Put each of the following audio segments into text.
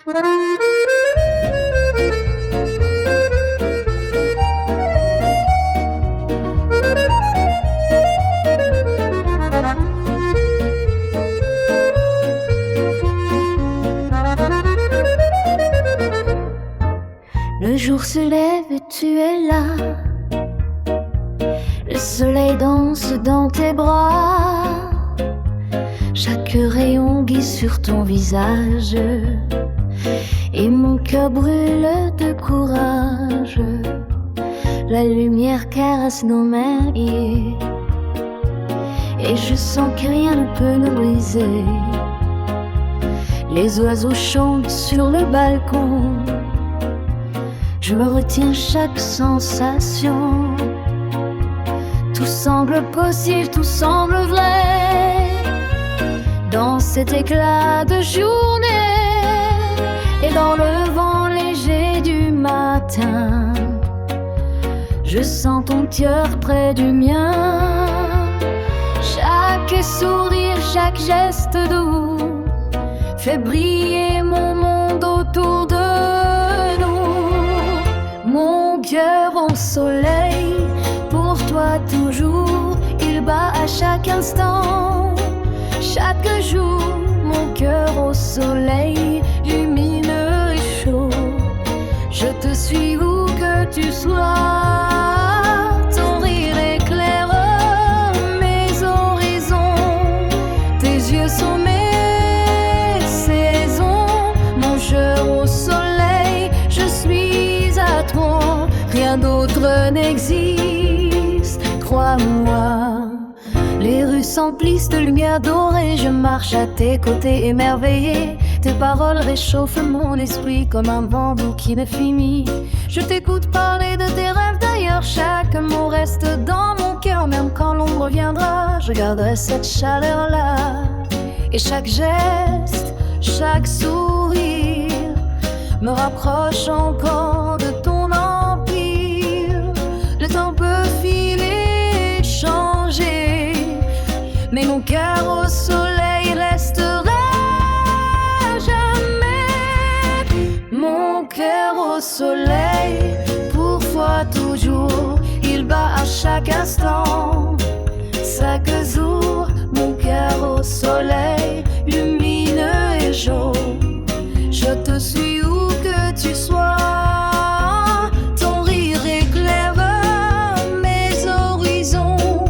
Le jour se lève et tu es là. Le soleil danse dans tes bras. Chaque rayon glisse sur ton visage. Et mon cœur brûle de courage. La lumière caresse nos mains. Et je sens que rien ne peut nous briser. Les oiseaux chantent sur le balcon. Je retiens chaque sensation. Tout semble possible, tout semble vrai. Dans cet éclat de journée et dans le vent léger du matin, je sens ton cœur près du mien. Chaque sourire, chaque geste doux fait briller mon monde autour de nous. Mon cœur au soleil, pour toi toujours, il bat à chaque instant. Chaque jour, mon cœur au soleil, lumineux et chaud. Je te suis où que tu sois. Ton rire éclaire mes horizons. Tes yeux sont mes saisons. Mon jeu au soleil, je suis à toi. Rien d'autre n'existe, crois-moi. Les rues s'emplissent de lumière dorée. Je marche à tes côtés émerveillé. Tes paroles réchauffent mon esprit comme un vent doux qui ne finit. Je t'écoute parler de tes rêves d'ailleurs. Chaque mot reste dans mon cœur. Même quand l'ombre viendra, je garderai cette chaleur-là. Et chaque geste, chaque sourire me rapproche encore de ton empire. Le temps peut filer, changer, mais mon cœur au soleil restera jamais. Mon cœur au soleil, pour toi toujours, il bat à chaque instant. Chaque jour, mon cœur au soleil, lumineux et chaud. Je te suis où que tu sois. Ton rire éclaire mes horizons.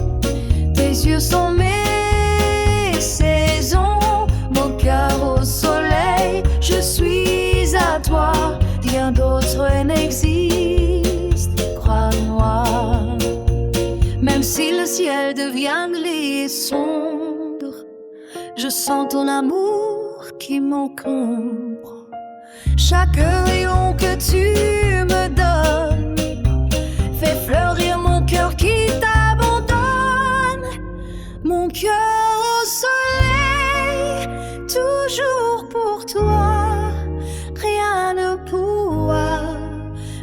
Tes yeux sont mes saisons. Mon cœur au soleil, je suis à toi. Rien d'autre n'existe, crois-moi. Même si le ciel devient gris et sombre, je sens ton amour qui m'encombre. Chaque rayon que tu me donnes fait fleurir mon cœur qui t'abandonne. Mon cœur au soleil, toujours pour toi. Rien ne pourra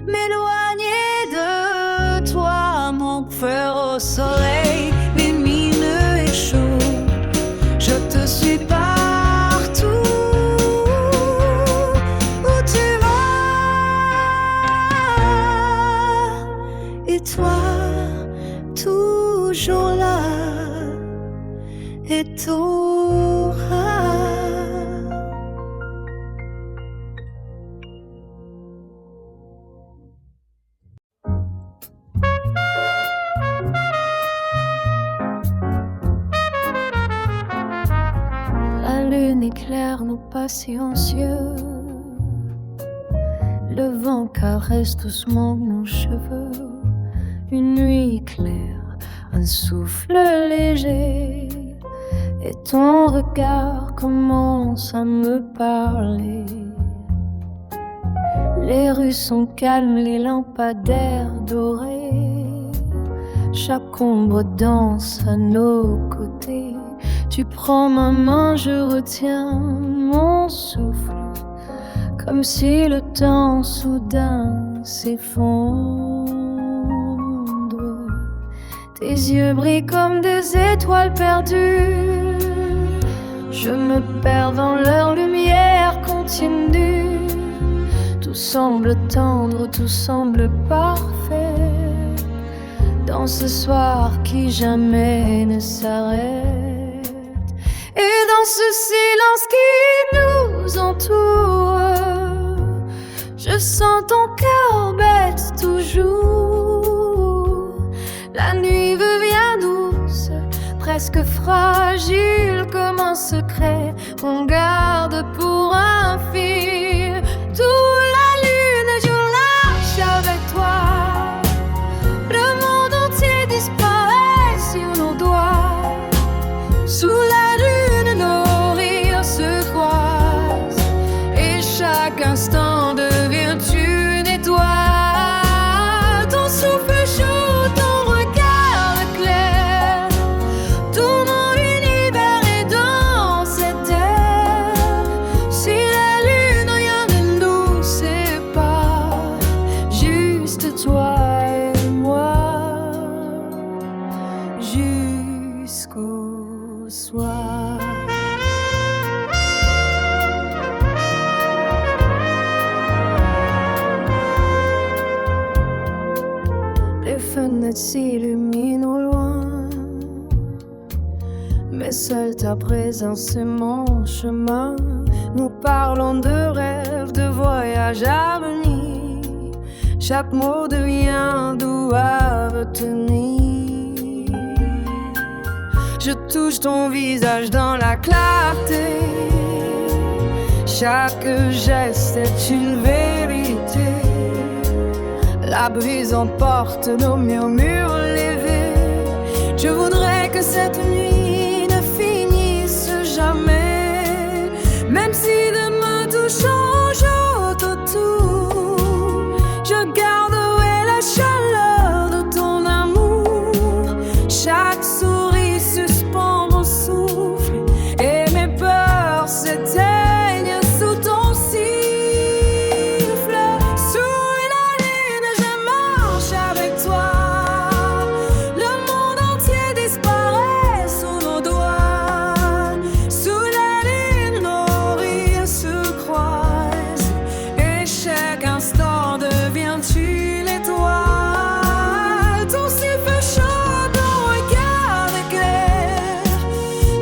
m'éloigner de toi. Mon cœur au soleil, lumineux et chaud. Je te suis partout où tu vas. Et toi, toujours là. Et t'auras. La lune éclaire nos pas silencieux. Le vent caresse doucement nos cheveux. Une nuit claire, un souffle léger. Et ton regard commence à me parler. Les rues sont calmes, les lampadaires dorés. Chaque ombre danse à nos côtés. Tu prends ma main, je retiens mon souffle. Comme si le temps soudain s'effondre. Tes yeux brillent comme des étoiles perdues. Je me perds dans leur lumière continue. semble tendre, tout semble parfait. Dans ce soir qui jamais ne s'arrête. Et dans ce silence qui nous entoure, je sens ton cœur bête toujours. La nuit devient douce, presque fragile comme un secret qu'on garde pour un fil. Tout la lune, je lâche avec toi. Le monde entier disparaît sur nos doigts. Sous la lune, nos rires se croisent. Et chaque instant devient une étoile. Ton souffle chaud, ton regard clair. Tout mon univers est dans cette air. Si la lune, rien ne nous sépare. Juste toi et moi. Jusqu'au soir. Les fenêtres s'illuminent au loin, mais seule ta présence est mon chemin. Nous parlons de rêve, de voyage à venir. Chaque mot devient doux à retenir. Je touche ton visage dans la clarté. Chaque geste est une vérité. La brise emporte nos murmures levés. Je voudrais que cette nuit ne finisse jamais. Même si demain tout change autour, je garderai la chaleur de ton amour. Chaque sourire suspend mon souffle et mes peurs s'éteignent sous ton siffle. Sous la lune, je marche avec toi. Le monde entier disparaît sous nos doigts. Sous la lune, nos rires se croisent. Et chaque instant devient une étoile. Ton souffle chaud, ton regard éclair.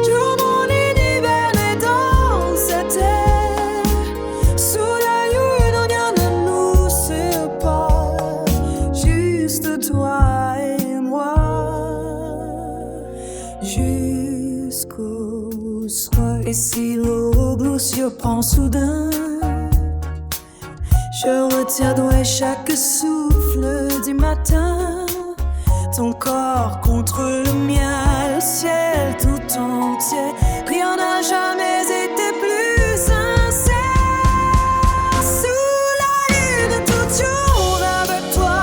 Tout mon univers est dans cette air. Sous la lune, rien ne nous sépare. Juste toi et moi. Jusqu'au soir. Et si l'aube surprend soudain, je retiendrai chaque souffle du matin. Ton corps contre le mien, le ciel tout entier. Rien n'a jamais été plus sincère. Sous la lune, toujours avec toi.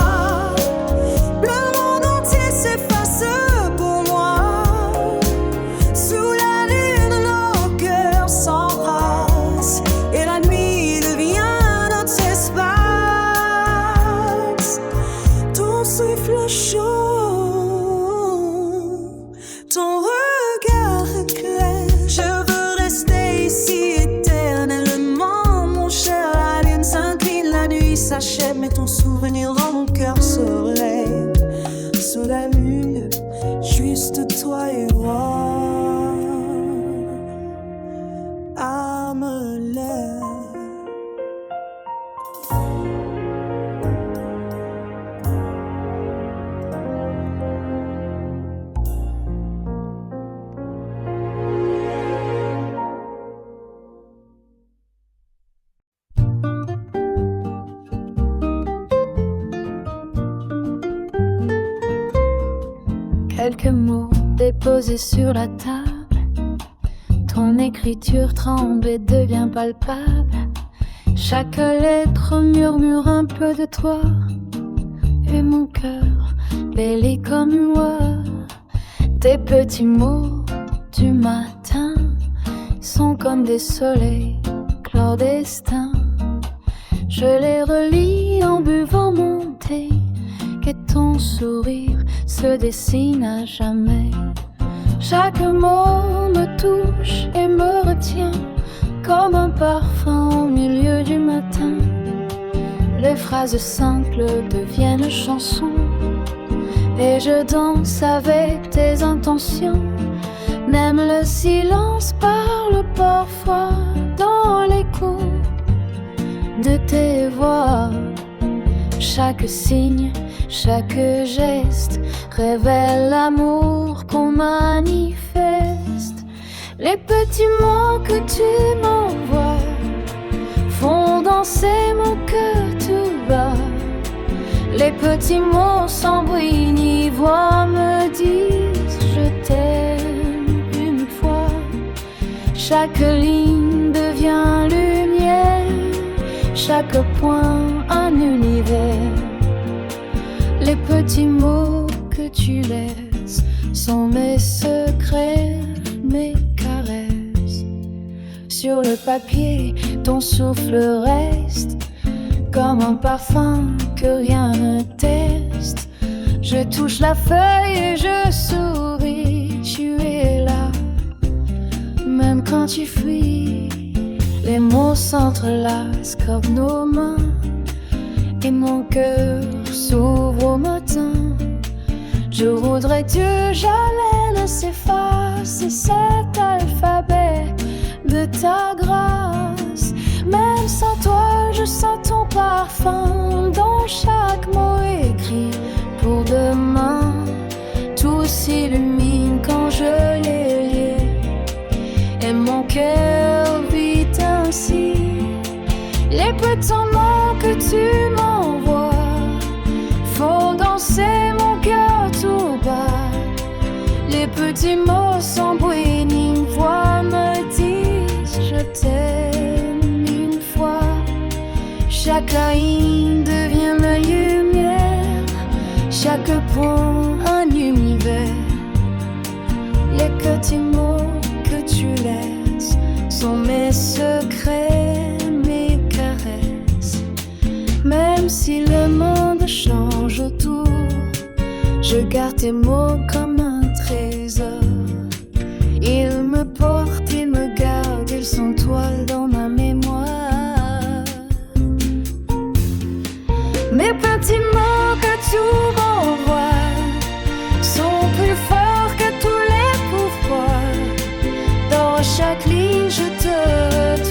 Le monde entier s'efface pour moi. Sous la lune, nos cœurs s'embrassent. Et la nuit devient notre espace. Ton souffle chaud, ton regard clair. Je veux rester ici éternellement, mon cher. La lune s'incline, la nuit s'achève, mais ton souvenir dans mon cœur se relève. Sous la lune, juste toi et moi. À me lève. Quelques mots déposés sur la table. Ton écriture tremble et devient palpable. Chaque lettre murmure un peu de toi. Et mon cœur bêlé comme une oie. Tes petits mots du matin sont comme des soleils clandestins. Je les relis en buvant mon thé. Et ton sourire se dessine à jamais. Chaque mot me touche et me retient comme un parfum au milieu du matin. Les phrases simples deviennent chansons et je danse avec tes intentions. Même le silence parle parfois dans l'écho de tes voix. Chaque signe, chaque geste révèle l'amour qu'on manifeste. Les petits mots que tu m'envoies font danser mon cœur tout bas. Les petits mots sans bruit ni voix me disent je t'aime une fois. Chaque ligne devient lumière, chaque point un univers. Les petits mots que tu laisses sont mes secrets, mes caresses. Sur le papier, ton souffle reste comme un parfum que rien ne teste. Je touche la feuille et je souris, tu es là, même quand tu fuis. Les mots s'entrelacent comme nos mains et mon cœur s'ouvre au matin. Je voudrais que j'allais s'effacer cet alphabet de ta grâce. Même sans toi, je sens ton parfum dans chaque mot écrit pour demain. Tout s'illumine quand je les lis et mon cœur vit ainsi. Les petits mots que tu m'envoies font danser mon cœur tout bas. Les petits mots sans bruit ni voix me disent je t'aime une fois. Chaque ligne devient ma lumière, chaque point un univers. Les petits mots que tu laisses sont mes secrets, mes caresses. Même si le monde change autour, je garde tes mots comme un trésor. Ils me portent, ils me gardent, ils sont toiles dans ma mémoire. Mes petits mots que tu m'envoies sont plus forts que tous les pouvoirs. Dans chaque ligne je te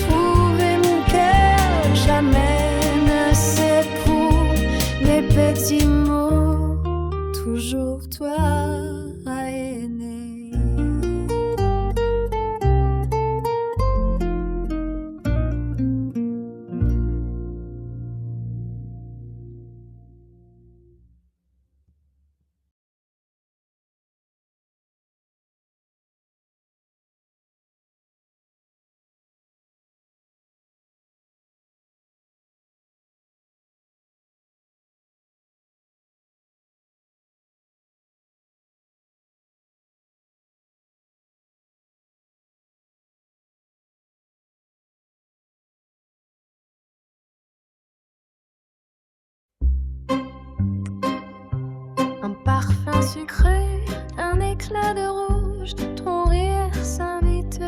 trouve et mon cœur jamais ne s'éprouve. Les petits mots, toujours toi aîné. Un parfum sucré, un éclat de rouge, ton rire s'invite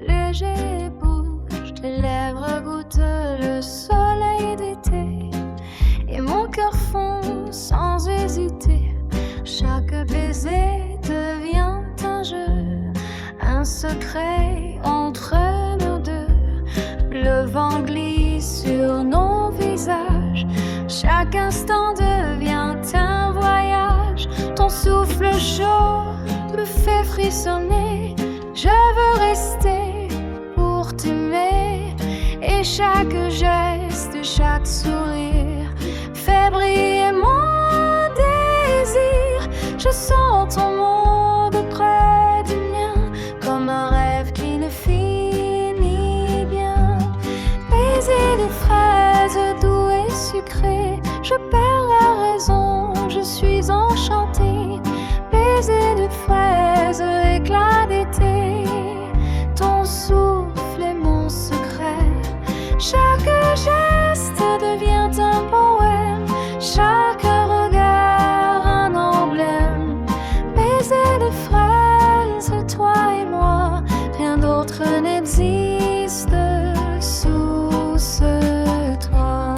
léger et bouge. Tes lèvres goûtent le soleil d'été et mon cœur fond sans hésiter. Chaque baiser devient un jeu, un secret entre nous deux. Le vent glisse sur nos visages, chaque instant devient un voyage. Ton souffle chaud me fait frissonner. Je veux rester pour t'aimer. Et chaque geste, chaque sourire fait briller mon désir. Je sens ton monde près du mien, comme un rêve qui ne finit bien. Baiser de fraises doux et sucré, je perds la raison, je suis enchantée. Baiser de fraises, éclat d'été, ton souffle est mon secret. Chaque geste devient un poème, chaque regard un emblème. Baiser de fraises, toi et moi, rien d'autre n'existe sous ce toit.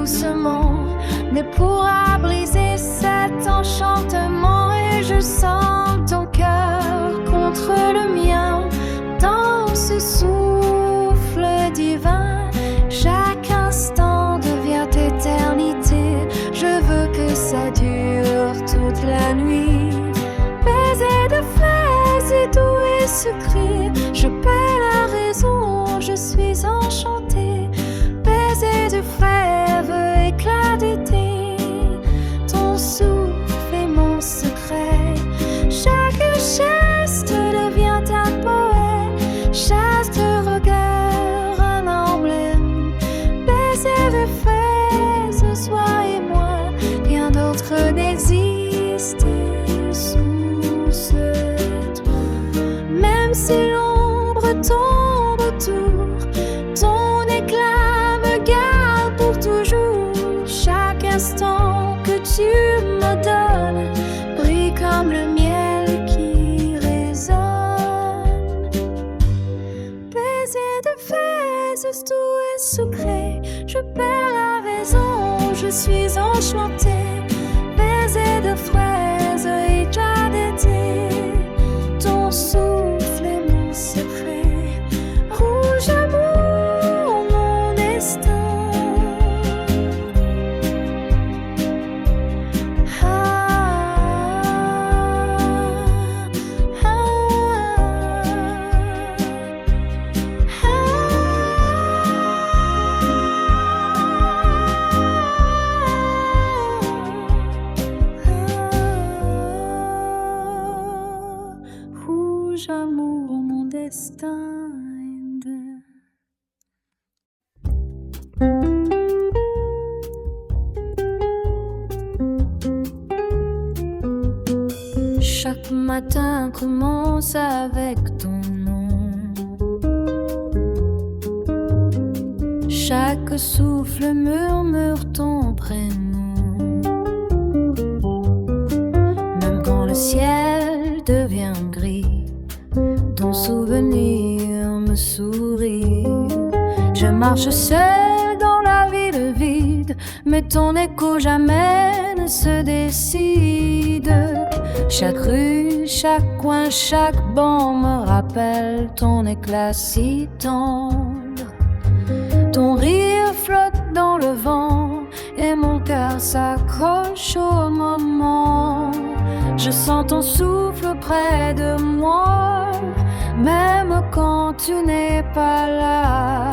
doucement ne pourra briser cet enchantement. Et je sens ton cœur contre le mien dans ce souffle divin. Chaque instant devient éternité. Je veux que ça dure toute la nuit. Baiser de fraises et doux et secret. Je perds la raison, je suis enchantée. Baiser de fèves, éclat d'été. Ton souffle est mon secret. Chaque geste devient un poème. Chaque regard un emblème. Baiser de fraises, toi et moi. Rien d'autre n'existe sous ce toit. Même si l'ombre tombe autour, ton éclat me garde pour toujours. Chaque instant que tu me donnes brille comme le miel qui résonne. Baiser de fraises, doux et secret. Je perds la raison, je suis enchantée. Baiser de fraises, éclat d'été. Ton souffle est mon secret. Rouge amour, mon destin. Rouge amour, mon destin. Chaque matin commence avec ton nom. Chaque souffle murmure ton prénom. Même quand le ciel devient gris, ton souvenir me sourit. Je marche seul dans la ville vide, mais ton écho jamais ne se décide. Chaque rue, chaque coin, chaque banc me rappelle ton éclat si tendre. Ton rire flotte dans le vent et mon cœur s'accroche au moment. Je sens ton souffle près de moi, même quand tu n'es pas là.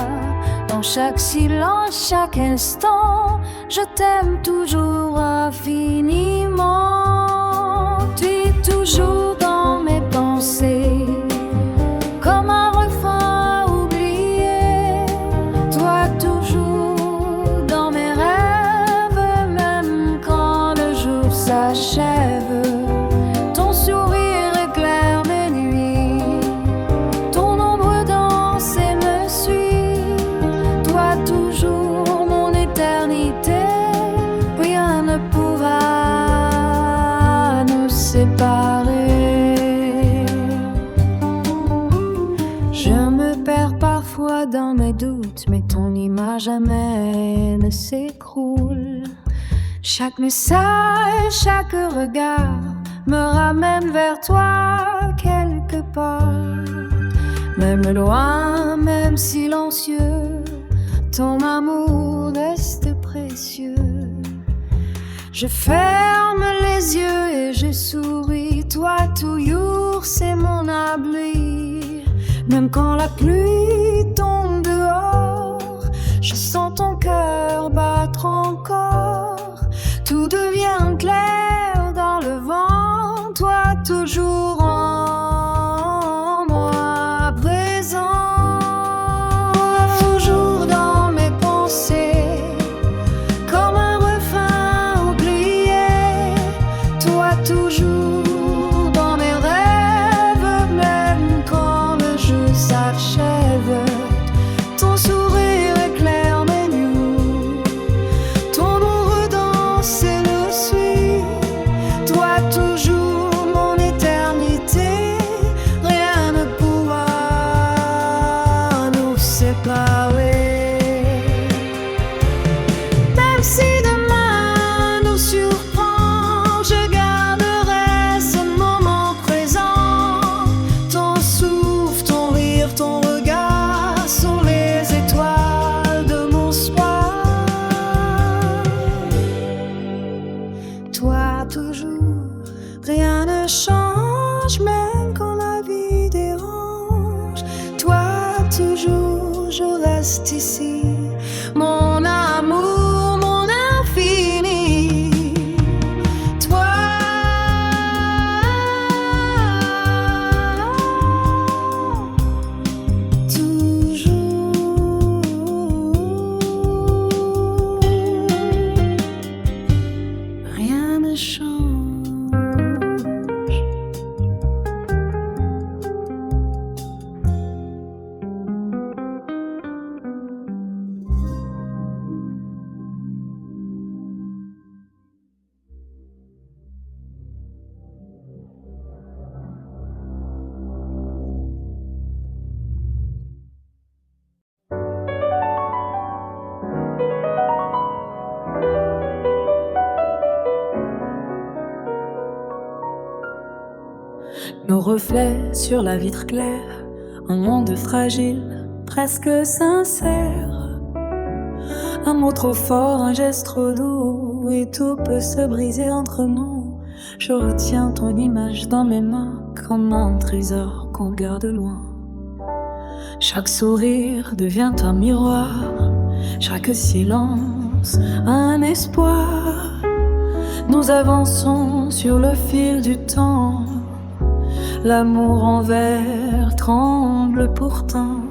Dans chaque silence, chaque instant, je t'aime toujours infiniment. Tu es toujours dans mes pensées, comme un refrain oublié. Toi toujours dans mes rêves, même quand le jour s'achève. Ton sourire éclaire mes nuits, ton ombre danse et me suit. Toi toujours mon éternité, rien ne pourra nous séparer. Je me perds parfois dans mes doutes, mais ton image jamais ne s'écroule. Chaque message, chaque regard me ramène vers toi quelque part. Même loin, même silencieux, ton amour reste précieux. Je ferme les yeux et je souris. Toi toujours c'est mon abri. Même quand la pluie tombe dehors, je sens ton cœur battre encore. Tout devient clair dans le vent. Toi toujours en moi présent. Toujours dans mes pensées, comme un refrain oublié. Toi toujours dans mes rêves, même quand le jour s'achève. Ton nos reflets sur la vitre claire, un monde fragile, presque sincère. Un mot trop fort, un geste trop doux, et tout peut se briser entre nous. Je retiens ton image dans mes mains, comme un trésor qu'on garde loin. Chaque sourire devient un miroir, chaque silence un espoir. Nous avançons sur le fil du temps, l'amour en verre tremble pourtant.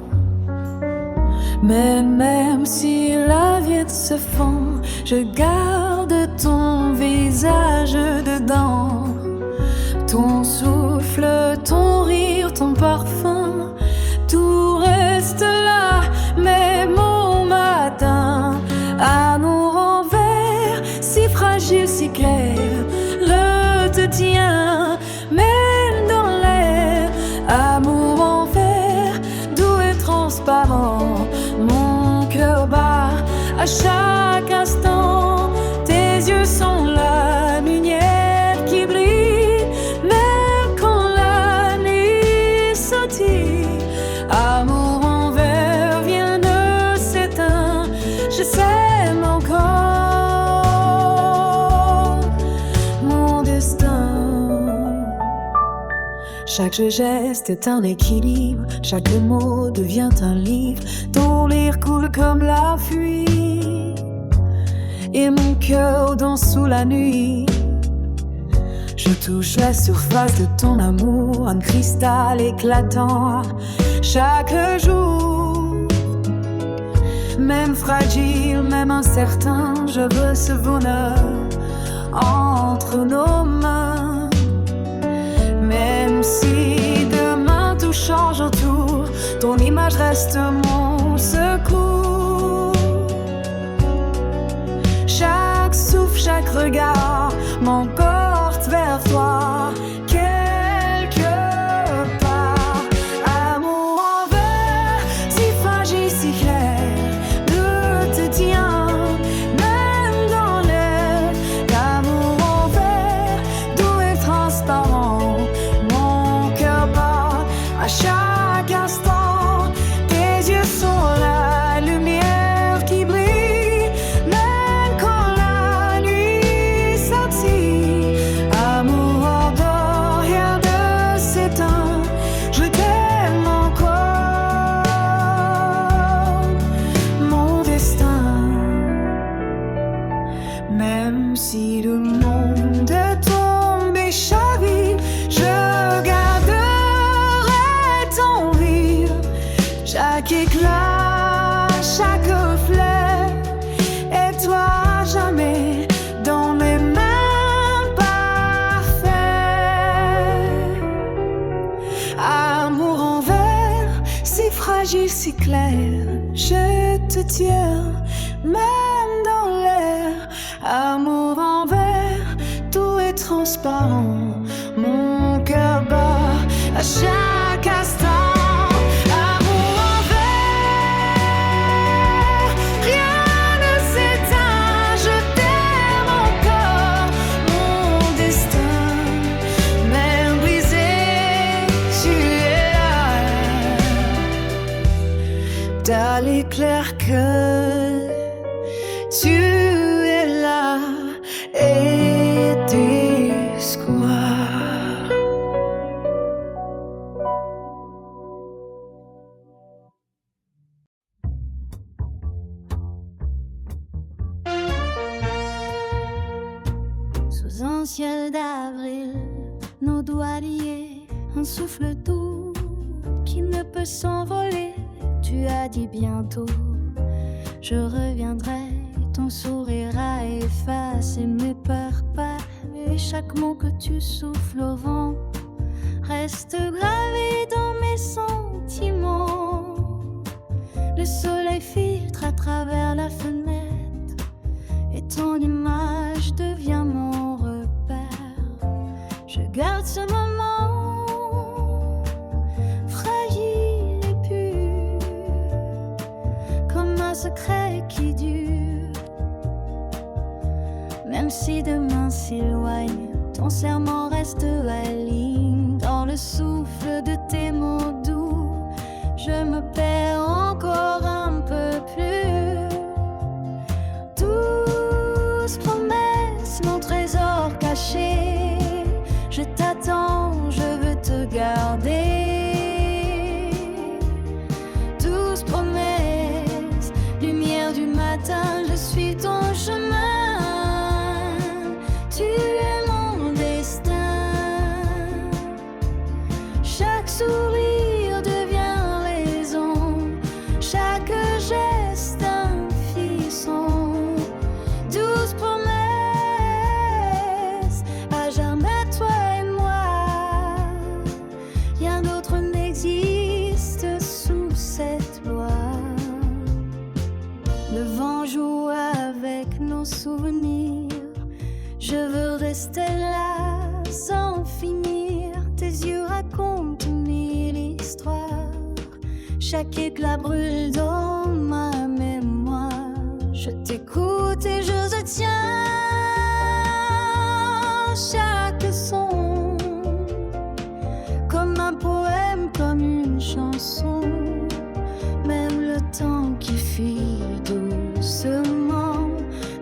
Mais même si la vie se fond, je garde ton visage dedans. Ton souffle, ton rire, ton parfum, tout reste là, même au matin. Amour en verre, si fragile, si clair, je te tiens, même dans l'air. Amour en verre, doux et transparent, mon cœur bat à chaque instant. Tes yeux sont la lumière qui brille, même quand la nuit sautille. Amour en verre vient de s'éteindre, je s'aime encore mon destin. Chaque geste est un équilibre, chaque mot devient un livre. Ton rire coule comme la pluie, et mon cœur danse sous la nuit. Je touche la surface de ton amour, un cristal éclatant chaque jour. Même fragile, même incertain, je veux ce bonheur entre nos mains. Même si demain tout change autour, ton image reste mon secours. Chaque souffle, chaque regard m'emporte vers toi, quelque part. Amour en verre, si fragile, si clair, je te tiens, même dans l'air. L'amour en verre, doux et transparent, mon cœur bat à chaque instant. Tes yeux sont la lumière qui brille, même quand la nuit s'attire. Amour ardent, rien de s'éteint, je t'aime encore mon destin. Même si le monde tombe et chavire, je garderai ton rire. Chaque éclat, chaque reflet, et toi jamais dans mes mains parfaites. Amour en verre, si fragile, si clair, je te tiens, même dans l'air. Amour en verre, tout est transparent, mon cœur bat à chaque instant. Amour en verre, rien ne s'éteint, je t'aime encore mon destin. Même brisé, tu es là. T'as l'éclair que tu es là et d'espoir. Sous un ciel d'avril, nos doigts liés, un souffle doux qui ne peut s'envoler. Tu as dit bientôt, je reviendrai. Ton sourire a effacé mes peurs, pas. Et chaque mot que tu souffles au vent reste gravé dans mes sentiments. Le soleil filtre à travers la fenêtre et ton image devient mon repère. Je garde ce moment fragile et pur, comme un secret qui dure. Même si demain s'éloigne, ton serment reste aligne dans le le souffle de tes mots doux, je me perds encore un peu plus. Douce promesse, mon trésor caché, je t'attends, je veux te garder. Douce promesse, lumière du matin, je suis ton chemin. Tu es mon destin. Chaque sourire devient raison, chaque geste un frisson. Douce promesse, à jamais toi et moi. Rien d'autre n'existe sous cette loi. Le vent joue avec nos souvenirs. Je veux rester là sans finir. Tes yeux racontent mille histoires. Chaque éclat brûle dans ma mémoire. Je t'écoute et je te tiens. Chaque son, comme un poème, comme une chanson. Même le temps qui fuit doucement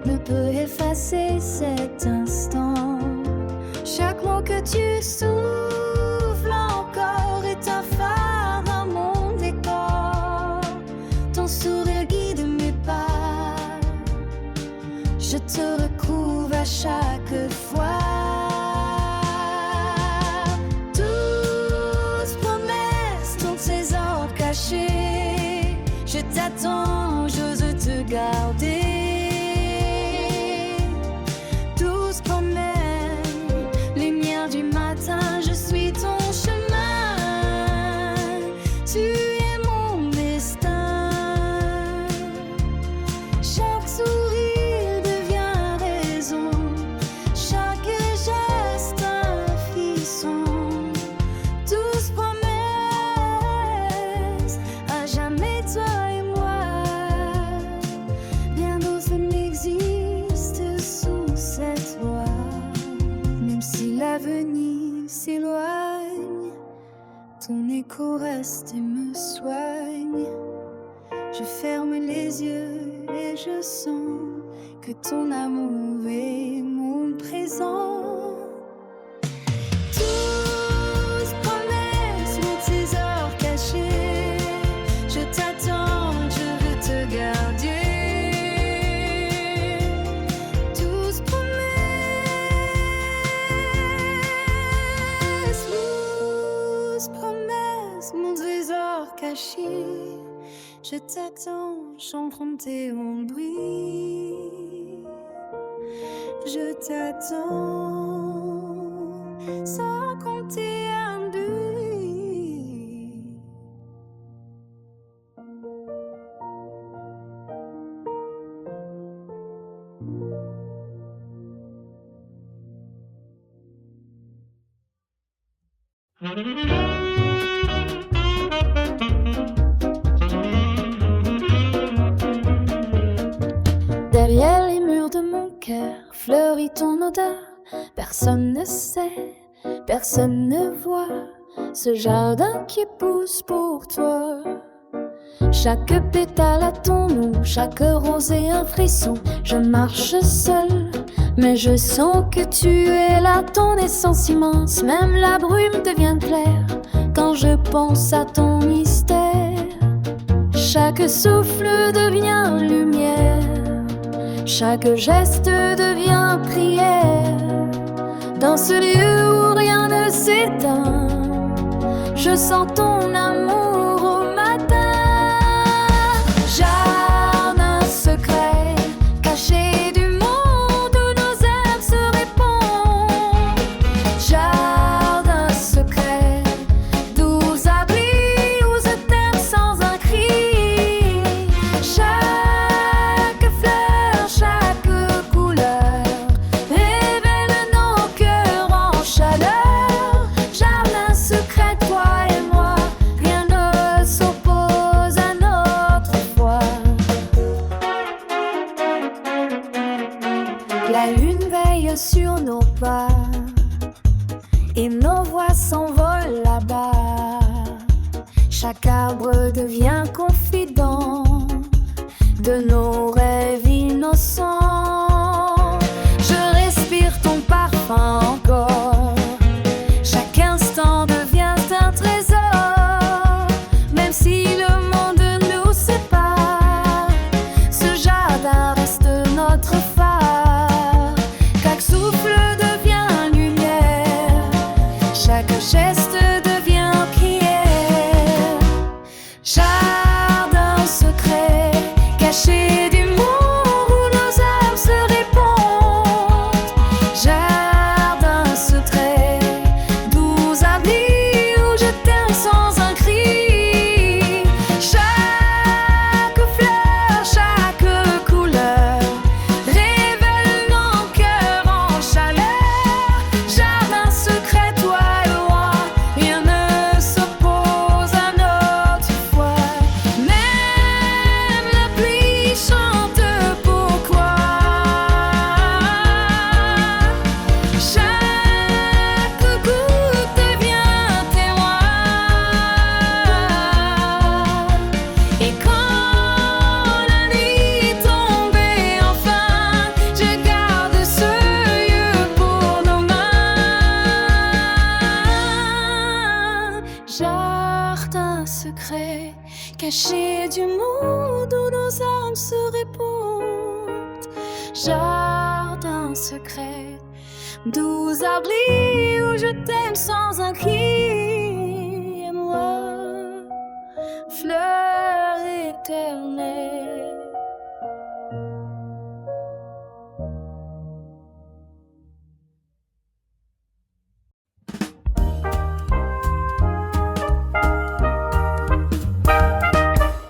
ne peut effacer cet instant. Chaque mot que tu souffles encore est un phare dans mon décor. Ton sourire guide mes pas. Je te recouvre à chaque fois. Douce promesse, ton trésor caché. Je t'attends, j'ose te garder. Douce promesse, lumière du matin, je suis ton chemin. Tu es mon destin. Chaque sourire devient raison, chaque geste un frisson. Douce promesse, à jamais toi et moi. Rien d'autre n'existe sous cette loi. Même si l'avenir s'éloigne, ton écho reste et me soigne. Je ferme les yeux et je sens que ton amour est mon présent. Douce promesse, mon trésor caché. Je t'attends, je veux te garder. Douce promesse, mon trésor caché. Je t'attends, j'empruntais mon bruit. Je t'attends, sans compter un bruit. Derrière les murs de mon cœur fleurit ton odeur. Personne ne sait, personne ne voit ce jardin qui pousse pour toi. Chaque pétale a ton nom, chaque rose est un frisson. Je marche seule, mais je sens que tu es là. Ton essence immense, même la brume devient claire quand je pense à ton mystère. Chaque souffle devient lumière, chaque geste devient prière. Dans ce lieu où rien ne s'éteint, je sens ton amour au matin. Jardin secret, caché du monde où nos âmes se répondent. Jardin secret, doux abri où je t'aime sans un cri. Chaque fleur, chaque couleur révèle nos cœurs en chaleur. Jardin secret, toi et moi, rien ne s'oppose à notre foi. La lune veille sur nos pas et nos voix s'envolent là-bas. Chaque arbre devient confident de nos rêves innocents. Je respire ton parfum encore. Chaque instant devient un trésor. Même si le monde nous sépare, ce jardin reste notre phare. Chaque souffle devient lumière. Chaque geste devient prière. Jardin secret, caché du monde où nos âmes se répondent. Jardin secret, doux abri où je t'aime sans un cri. Chaque fleur, chaque couleur révèle nos cœurs en chaleur. Jardin secret, toi et moi, rien ne s'oppose à notre foi. Même la pluie chante pourquoi. Chaque goutte devient témoin. Et quand la nuit tombait enfin, je garde ce lieu pour nos mains. Jardin secret, caché du monde où nos âmes se répondent. Jardin secret, doux abri où je t'aime sans un cri. Et moi, fleur éternelle.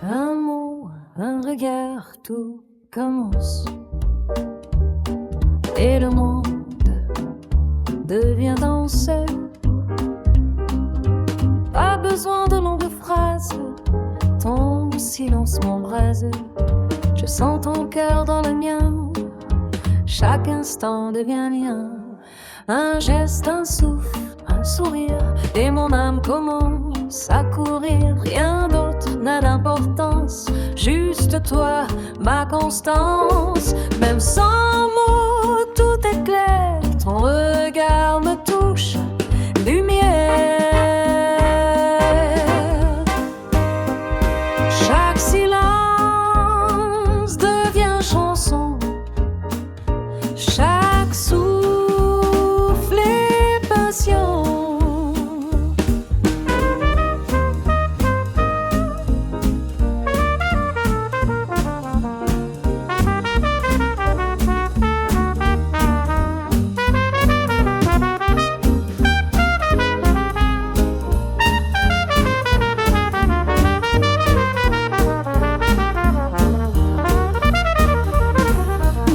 Un mot, un regard, tout commence. Et le monde devient danseur. Pas besoin de longues phrases, ton silence m'embrase. Je sens ton cœur dans le mien, chaque instant devient mien. Un geste, un souffle, un sourire, et mon âme commence à courir. Rien d'autre n'a d'importance, juste toi, ma constance. Même sans mots, tout est clair, ton regard me touche, lumière. Chaque silence devient chanson, chaque souffle est passion.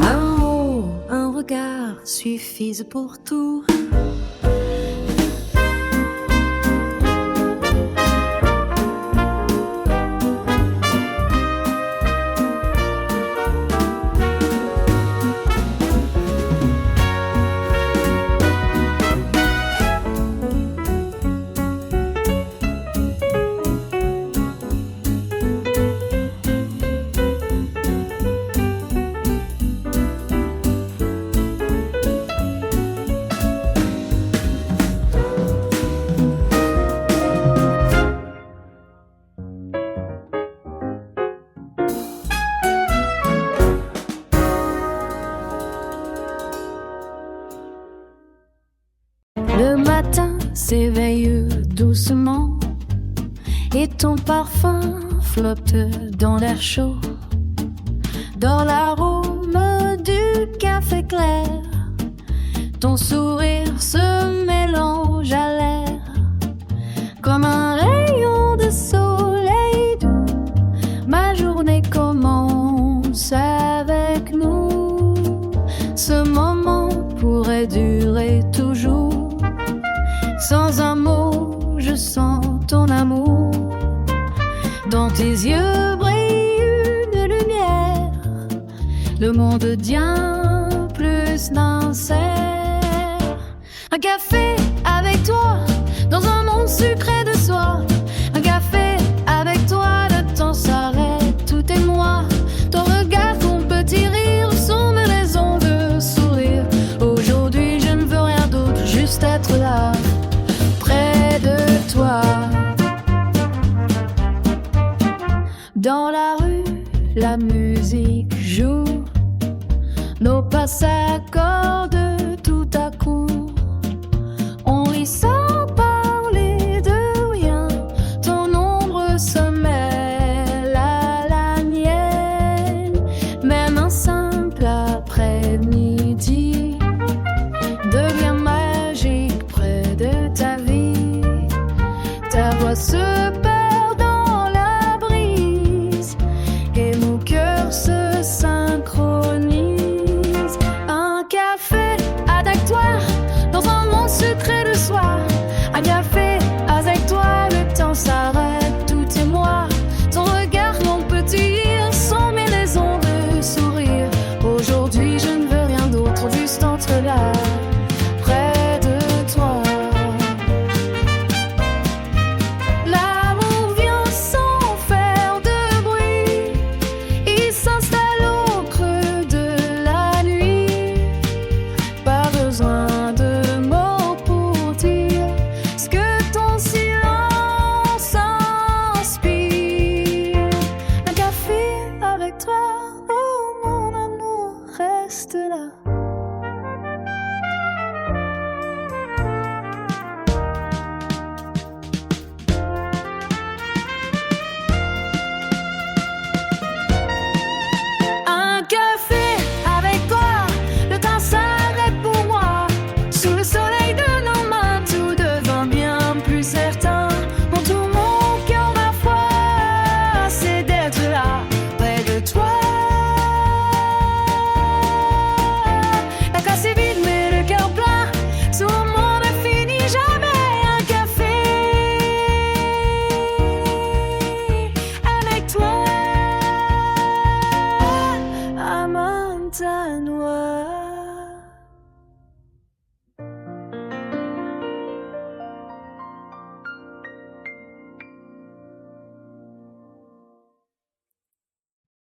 Un mot, un regard suffisent pour tout. Le matin s'éveille doucement et ton parfum flotte dans l'air chaud. Dans l'arôme du café clair, ton sourire se mélange à l'air comme un rayon de soleil doux. Ma journée commence avec nous. Ce moment pourrait durer toujours. Sans un mot, je sens ton amour. Dans tes yeux brille une lumière. Le monde devient plus sincère. Un café avec avec toi, dans un monde sucré de soi. Un café avec toi, le temps s'arrête, tout est moi. Ton regard, ton petit rire sont mes raisons de sourire. Aujourd'hui je ne veux rien d'autre, juste être là, près de toi. Dans la rue, la musique joue, nos pas s'accordent tout à coup. On rit sans parler de rien, ton ombre se mêle à la mienne. Même un simple après-midi devient magique près de ta vie. Ta voix se perd dans la brise et mon cœur se synchronise. Un café avec toi, dans un monde sucré de soi. Un café avec toi, le temps s'arrête, tout est moi. Ton regard, mon petit rire sont mes raisons de sourire. Aujourd'hui je ne veux rien d'autre, juste entre là, près de toi. L'amour vient sans faire de bruit, il s'installe au creux de la nuit. Pas besoin de mots pour dire ce que ton silence inspire. Un café avec toi, oh mon amour, reste là.